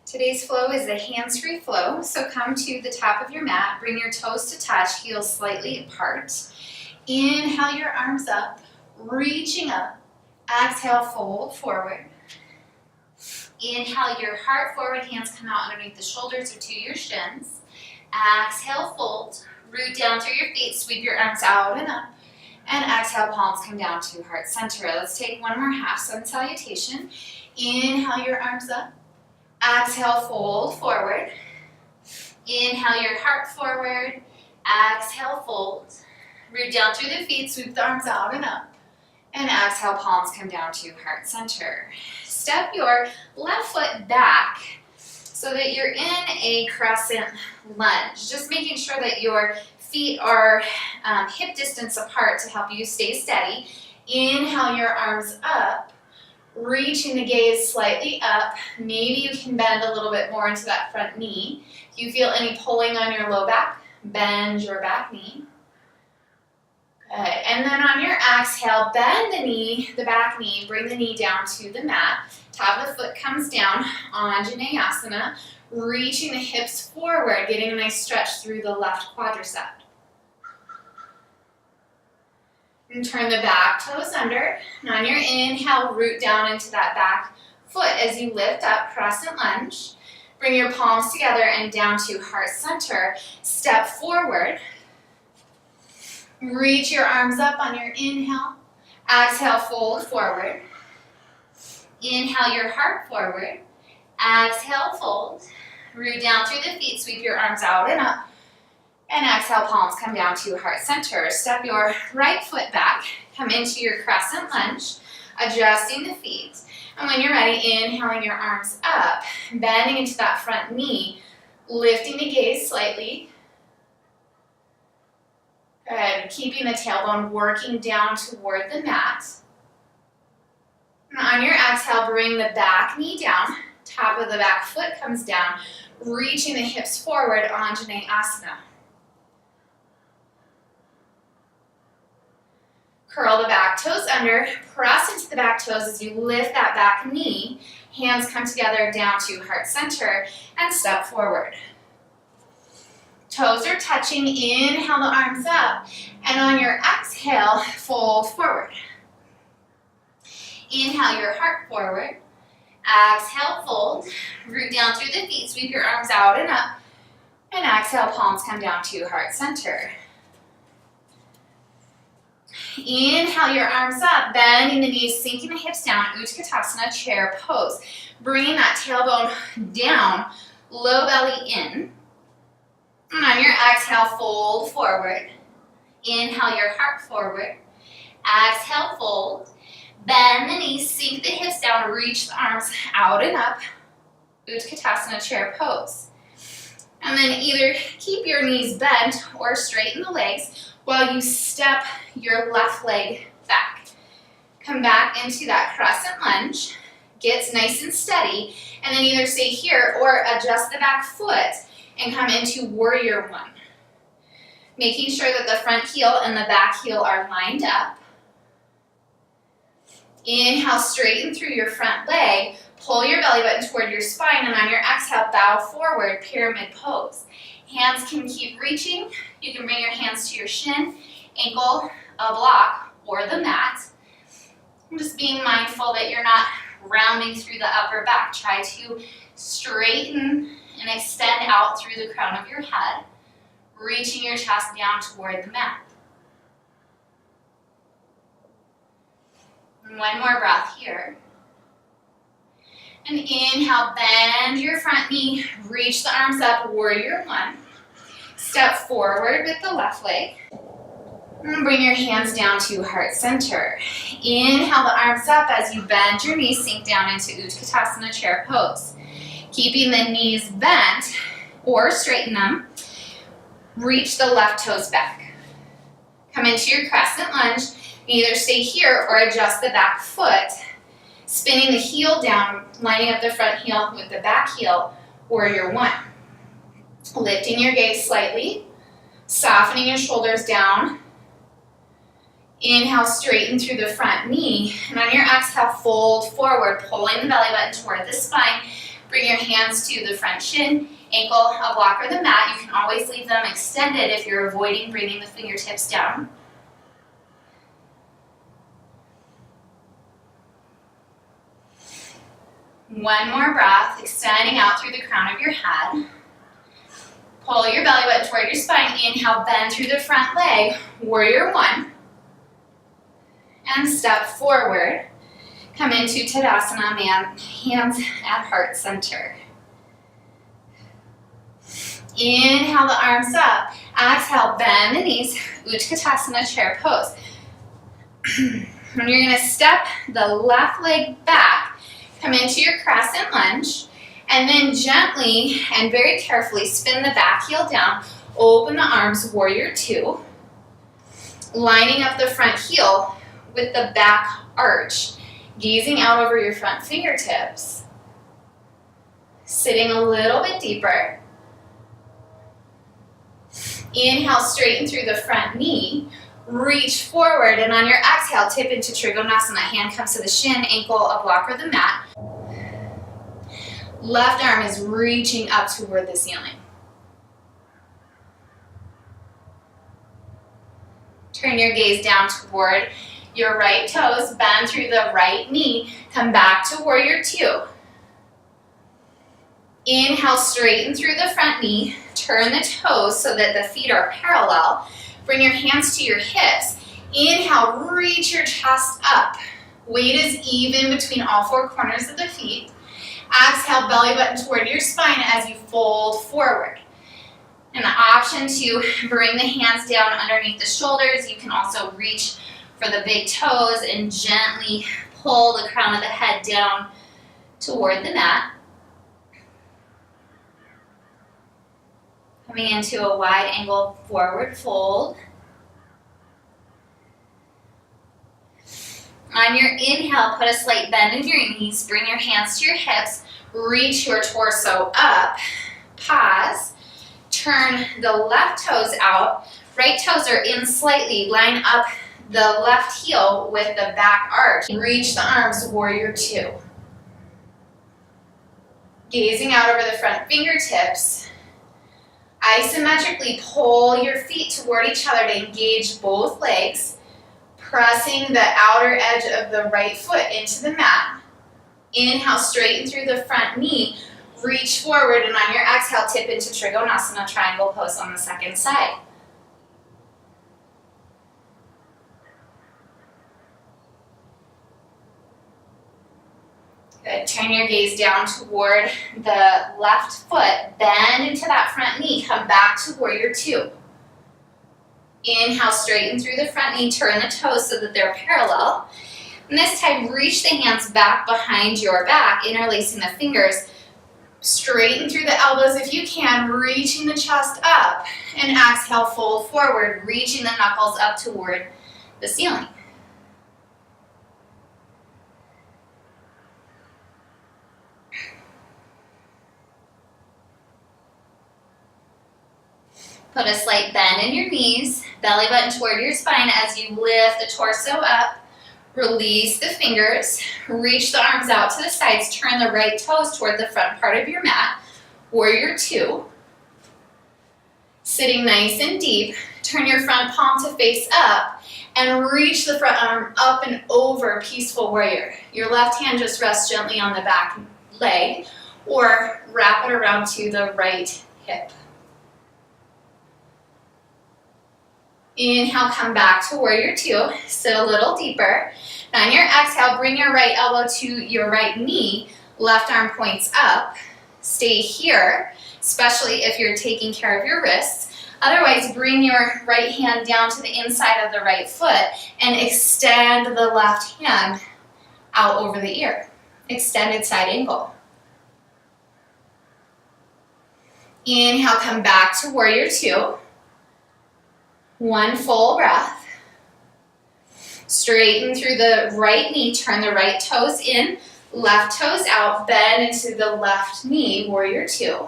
Today's flow is a hands-free flow, so come to the top of your mat, bring your toes to touch, heels slightly apart. Inhale your arms up, reaching up. Exhale, fold forward. Inhale your heart forward, hands come out underneath the shoulders or to your shins. Exhale, fold, root down through your feet, sweep your arms out and up. And exhale, palms come down to heart center. Let's take one more half sun salutation. Inhale your arms up. Exhale, fold forward. Inhale your heart forward. Exhale, fold. Root down through the feet, sweep the arms out and up. And exhale, palms come down to heart center. Step your left foot back so that you're in a crescent lunge. Just making sure that your feet are hip distance apart to help you stay steady. Inhale your arms up. Reaching the gaze slightly up. Maybe you can bend a little bit more into that front knee. If you feel any pulling on your low back, bend your back knee. Good. And then on your exhale, bend the knee, the back knee, bring the knee down to the mat. Top of the foot comes down, Anjaneyasana, reaching the hips forward, getting a nice stretch through the left quadricep. And turn the back toes under. And on your inhale, root down into that back foot as you lift up, crescent lunge. Bring your palms together and down to heart center. Step forward. Reach your arms up on your inhale. Exhale, fold forward. Inhale your heart forward. Exhale, fold. Root down through the feet, sweep your arms out and up. And exhale, palms come down to heart center. Step your right foot back, come into your crescent lunge, adjusting the feet. And when you're ready, inhaling your arms up, bending into that front knee, lifting the gaze slightly. Good, keeping the tailbone working down toward the mat. And on your exhale, bring the back knee down, top of the back foot comes down, reaching the hips forward, Anjaneyasana. Curl the back toes under, press into the back toes as you lift that back knee. Hands come together down to heart center and step forward. Toes are touching, inhale the arms up. And on your exhale, fold forward. Inhale your heart forward. Exhale, fold. Root down through the feet, sweep your arms out and up. And exhale, palms come down to heart center. Inhale your arms up, bending the knees, sinking the hips down, Utkatasana, chair pose. Bringing that tailbone down, low belly in. And on your exhale, fold forward. Inhale your heart forward. Exhale, fold. Bend the knees, sink the hips down, reach the arms out and up, Utkatasana, chair pose. And then either keep your knees bent or straighten the legs while you step your left leg back. Come back into that crescent lunge, gets nice and steady, and then either stay here or adjust the back foot and come into warrior one. Making sure that the front heel and the back heel are lined up. Inhale, straighten through your front leg, pull your belly button toward your spine, and on your exhale, bow forward, pyramid pose. Hands can keep reaching. You can bring your hands to your shin, ankle, a block, or the mat. I'm just being mindful that you're not rounding through the upper back. Try to straighten and extend out through the crown of your head, reaching your chest down toward the mat. And one more breath here. And inhale, bend your front knee, reach the arms up, warrior one. Step forward with the left leg. And bring your hands down to heart center. Inhale the arms up as you bend your knees, sink down into Utkatasana, chair pose. Keeping the knees bent or straighten them, reach the left toes back. Come into your crescent lunge. Either stay here or adjust the back foot. Spinning the heel down, lining up the front heel with the back heel, warrior one. Lifting your gaze slightly, softening your shoulders down. Inhale, straighten through the front knee. And on your exhale, fold forward, pulling the belly button toward the spine. Bring your hands to the front shin, ankle, a block, or the mat. You can always leave them extended if you're avoiding bringing the fingertips down. One more breath, extending out through the crown of your head. Pull your belly button toward your spine. Inhale, bend through the front leg, warrior one. And step forward. Come into Tadasana, hands at heart center. Inhale the arms up. Exhale, bend the knees, Utkatasana, chair pose. And you're gonna step the left leg back, come into your crescent lunge, and then gently and very carefully spin the back heel down, open the arms, warrior two, lining up the front heel with the back arch, gazing out over your front fingertips, sitting a little bit deeper. Inhale, straighten through the front knee, reach forward, and on your exhale, tip into Trikonasana. Hand comes to the shin, ankle, a block, or the mat. Left arm is reaching up toward the ceiling. Turn your gaze down toward your right toes, bend through the right knee, come back to warrior two. Inhale, straighten through the front knee, turn the toes so that the feet are parallel. Bring your hands to your hips. Inhale, reach your chest up. Weight is even between all four corners of the feet. Exhale, belly button toward your spine as you fold forward. An option to bring the hands down underneath the shoulders. You can also reach for the big toes and gently pull the crown of the head down toward the mat. Coming into a wide angle forward fold. On your inhale, put a slight bend in your knees, bring your hands to your hips, reach your torso up, pause, turn the left toes out, right toes are in slightly, line up the left heel with the back arch. Reach the arms, warrior two. Gazing out over the front fingertips, isometrically pull your feet toward each other to engage both legs, pressing the outer edge of the right foot into the mat. Inhale, straighten through the front knee, reach forward, and on your exhale, tip into Trikonasana, triangle pose on the second side. Good. Turn your gaze down toward the left foot, bend into that front knee, come back to warrior two. Inhale, straighten through the front knee, turn the toes so that they're parallel. And this time, reach the hands back behind your back, interlacing the fingers. Straighten through the elbows if you can, reaching the chest up. And exhale, fold forward, reaching the knuckles up toward the ceiling. Put a slight bend in your knees, belly button toward your spine as you lift the torso up. Release the fingers, reach the arms out to the sides, turn the right toes toward the front part of your mat. Warrior two. Sitting nice and deep, turn your front palm to face up and reach the front arm up and over, peaceful warrior. Your left hand just rests gently on the back leg or wrap it around to the right hip. Inhale, come back to warrior two, sit a little deeper. Now on your exhale, bring your right elbow to your right knee, left arm points up. Stay here, especially if you're taking care of your wrists. Otherwise, bring your right hand down to the inside of the right foot and extend the left hand out over the ear. Extended side angle. Inhale, come back to warrior two. One full breath. Straighten through the right knee, turn the right toes in, left toes out, bend into the left knee, warrior two.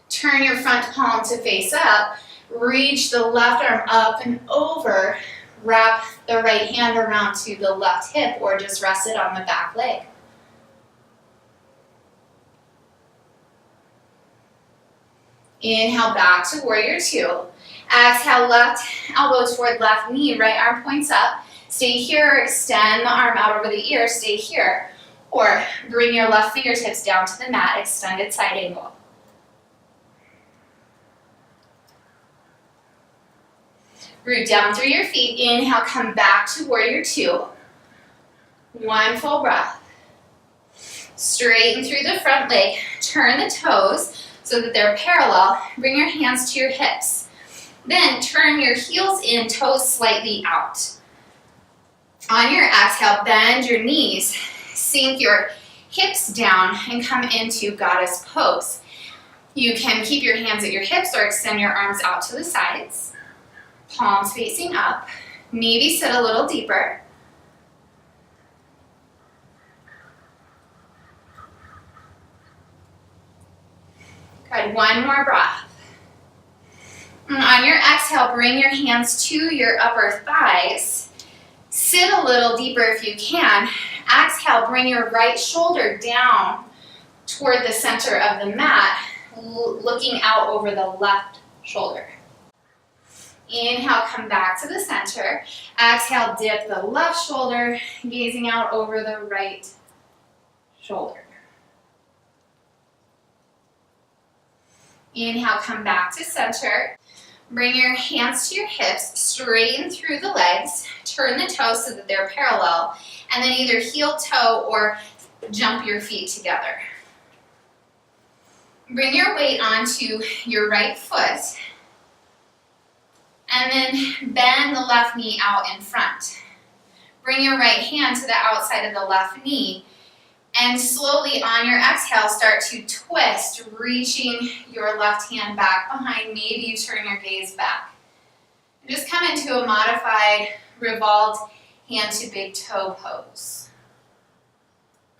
Turn your front palm to face up, reach the left arm up and over, wrap the right hand around to the left hip or just rest it on the back leg. Inhale, back to warrior two. Exhale, left elbow toward left knee, right arm points up. Stay here, extend the arm out over the ear, stay here. Or bring your left fingertips down to the mat, extended side angle. Root down through your feet. Inhale, come back to warrior two. One full breath. Straighten through the front leg. Turn the toes so that they're parallel. Bring your hands to your hips. Then turn your heels in, toes slightly out. On your exhale, bend your knees. Sink your hips down and come into goddess pose. You can keep your hands at your hips or extend your arms out to the sides. Palms facing up. Maybe sit a little deeper. Good, one more breath. And on your exhale, bring your hands to your upper thighs. Sit a little deeper if you can. Exhale, bring your right shoulder down toward the center of the mat, looking out over the left shoulder. Inhale, come back to the center. Exhale, dip the left shoulder, gazing out over the right shoulder. Inhale, come back to center. Bring your hands to your hips, straighten through the legs, turn the toes so that they're parallel, and then either heel toe or jump your feet together. Bring your weight onto your right foot, and then bend the left knee out in front. Bring your right hand to the outside of the left knee, and slowly on your exhale, start to twist, reaching your left hand back behind. Maybe you turn your gaze back. And just come into a modified revolved hand to big toe pose.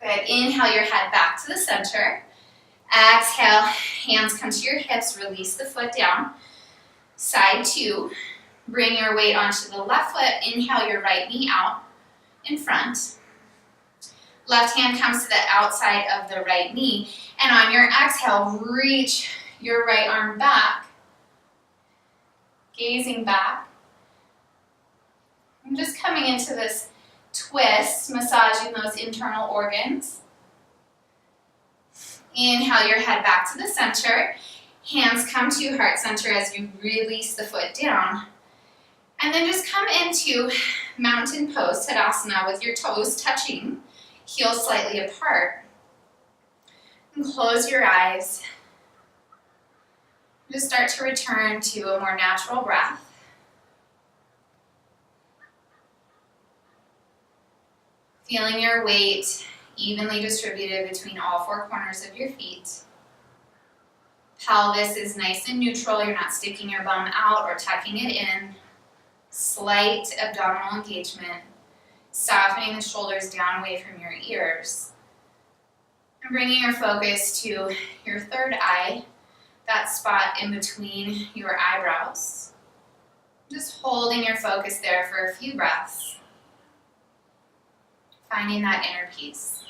Good. Inhale your head back to the center. Exhale, hands come to your hips, release the foot down. Side two. Bring your weight onto the left foot. Inhale your right knee out in front. Left hand comes to the outside of the right knee. And on your exhale, reach your right arm back. Gazing back. I'm just coming into this twist, massaging those internal organs. Inhale your head back to the center. Hands come to heart center as you release the foot down. And then just come into mountain pose, Tadasana, with your toes touching. Heels slightly apart. And close your eyes. Just start to return to a more natural breath. Feeling your weight evenly distributed between all four corners of your feet. Pelvis is nice and neutral. You're not sticking your bum out or tucking it in. Slight abdominal engagement. Softening the shoulders down away from your ears. And bringing your focus to your third eye, that spot in between your eyebrows. Just holding your focus there for a few breaths. Finding that inner peace.